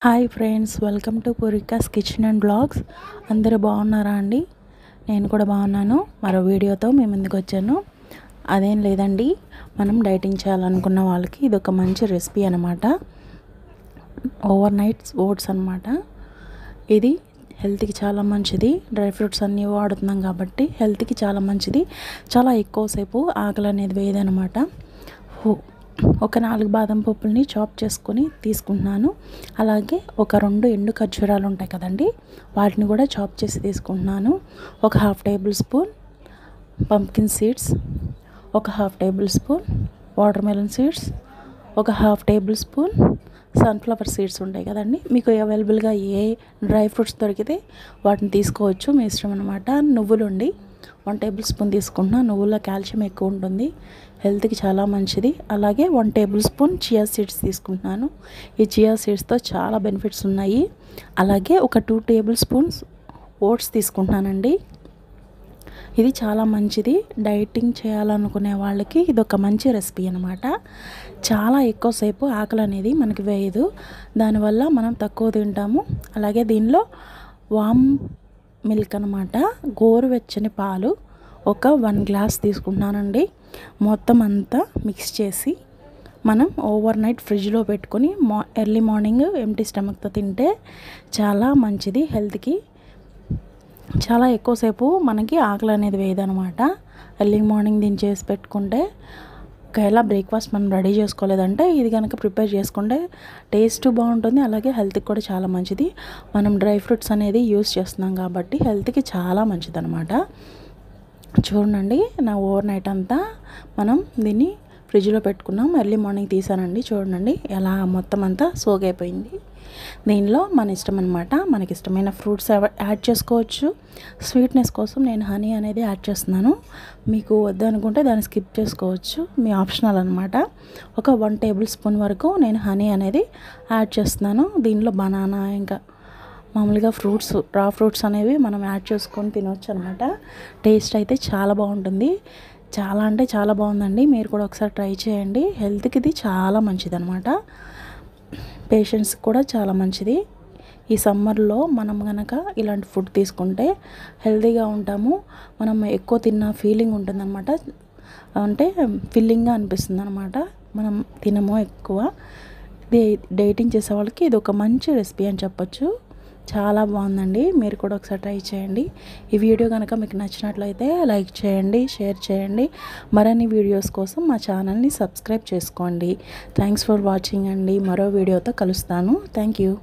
Hi friends, welcome to Poorika's kitchen and blogs. అందరూ బాగున్నారా అండి? నేను కూడా బాగున్నాను. మరో వీడియోతో మీ ముందుకు వచ్చాను. అదేం లేదండి, మనం డైటింగ్ చేయాలనుకున్న వాళ్ళకి ఇది ఒక మంచి రెసిపీ అనమాట. ఓవర్ నైట్ ఓట్స్ అనమాట. ఇది హెల్త్కి చాలా మంచిది. డ్రై ఫ్రూట్స్ అన్నీ వాడుతున్నాం కాబట్టి హెల్త్కి చాలా మంచిది. చాలా ఎక్కువసేపు ఆకలి అనేది వేయదనమాట. ఒక 4 బాదం పప్పుల్ని చాప్ చేసుకొని తీసుకుంటున్నాను. అలాగే ఒక 2 ఎండు ఖర్జూరాలు ఉంటాయి కదండి, వాటిని కూడా చాప్ చేసి తీసుకుంటున్నాను. ఒక 1/2 టేబుల్ స్పూన్ పంప్కిన్ సీడ్స్, ఒక 1/2 table spoon water melon seeds, ఒక 1/2 టేబుల్ స్పూన్ సన్ఫ్లవర్ సీడ్స్ ఉంటాయి కదండి. మీకు అవైలబుల్గా ఏ డ్రై ఫ్రూట్స్ దొరికితే వాటిని తీసుకోవచ్చు, మీ ఇష్టం అనమాట. నువ్వులుండి 1 టేబుల్ స్పూన్ తీసుకుంటున్నా. నువ్వుల్లో కాల్షియం ఎక్కువ ఉంటుంది, హెల్త్కి చాలా మంచిది. అలాగే 1 టేబుల్ స్పూన్ చియా సీడ్స్ తీసుకుంటున్నాను. ఈ చియా సీడ్స్తో చాలా బెనిఫిట్స్ ఉన్నాయి. అలాగే ఒక 2 టేబుల్ స్పూన్స్ ఓట్స్ తీసుకుంటున్నానండి. ఇది చాలా మంచిది. డైటింగ్ చేయాలనుకునే వాళ్ళకి ఇది ఒక మంచి రెసిపీ అనమాట. చాలా ఎక్కువసేపు ఆకలి అనేది మనకి వేయదు, దానివల్ల మనం తక్కువ తింటాము. అలాగే దీనిలో వామ్ మిల్క్ అనమాట, గోరువెచ్చని పాలు ఒక 1 గ్లాస్ తీసుకుంటున్నానండి. మొత్తం అంతా మిక్స్ చేసి మనం ఓవర్ నైట్ ఫ్రిడ్జ్లో పెట్టుకొని ఎర్లీ మార్నింగ్ ఎంటీ స్టమక్తో తింటే చాలా మంచిది హెల్త్కి. చాలా ఎక్కువసేపు మనకి ఆకలి అనేది వేయదనమాట. ఎర్లీ మార్నింగ్ దీన్ని చేసి పెట్టుకుంటే, ఒకవేళ బ్రేక్ఫాస్ట్ మనం రెడీ చేసుకోలేదంటే ఇది కనుక ప్రిపేర్ చేసుకుంటే టేస్ట్ బాగుంటుంది. అలాగే హెల్త్కి కూడా చాలా మంచిది. మనం డ్రై ఫ్రూట్స్ అనేది యూస్ చేస్తున్నాం కాబట్టి హెల్త్కి చాలా మంచిది అనమాట. చూడండి, నా ఓవర్ నైట్ అంతా మనం దీన్ని ఫ్రిడ్జ్లో పెట్టుకున్నాం. ఎర్లీ మార్నింగ్ తీసానండి. చూడండి ఎలా మొత్తం అంతా సోక్ అయిపోయింది. దీనిలో మన ఇష్టం అనమాట, మనకి ఇష్టమైన ఫ్రూట్స్ యాడ్ చేసుకోవచ్చు. స్వీట్నెస్ కోసం నేను హనీ అనేది యాడ్ చేస్తున్నాను. మీకు వద్దనుకుంటే దాన్ని స్కిప్ చేసుకోవచ్చు, మీ ఆప్షనల్ అనమాట. ఒక 1 టేబుల్ స్పూన్ వరకు నేను హనీ అనేది యాడ్ చేస్తున్నాను. దీనిలో బనానా, ఇంకా మామూలుగా ఫ్రూట్స్, రా ఫ్రూట్స్ అనేవి మనం యాడ్ చేసుకొని తినవచ్చు అనమాట. టేస్ట్ అయితే చాలా బాగుంటుంది. చాలా అంటే చాలా బాగుందండి. మీరు కూడా ఒకసారి ట్రై చేయండి. హెల్త్కి ఇది చాలా మంచిది అనమాట. పేషెంట్స్కి కూడా చాలా మంచిది. ఈ సమ్మర్లో మనం కనుక ఇలాంటి ఫుడ్ తీసుకుంటే హెల్తీగా ఉంటాము. మనం ఎక్కువ తిన్న ఫీలింగ్ ఉంటుందన్నమాట. అంటే ఫిల్లింగ్గా అనిపిస్తుంది అనమాట. మనం తినము ఎక్కువ. డైటింగ్ చేసే వాళ్ళకి ఇది ఒక మంచి రెసిపీ అని చెప్పొచ్చు. చాలా బాగుందండి. మీరు కూడా ఒకసారి ట్రై చేయండి. ఈ వీడియో కనుక మీకు నచ్చినట్లయితే లైక్ చేయండి, షేర్ చేయండి. మరిన్ని వీడియోస్ కోసం మా ఛానల్ని సబ్స్క్రైబ్ చేసుకోండి. థ్యాంక్స్ ఫర్ వాచింగ్ అండి. మరో వీడియోతో కలుస్తాను. Thank you.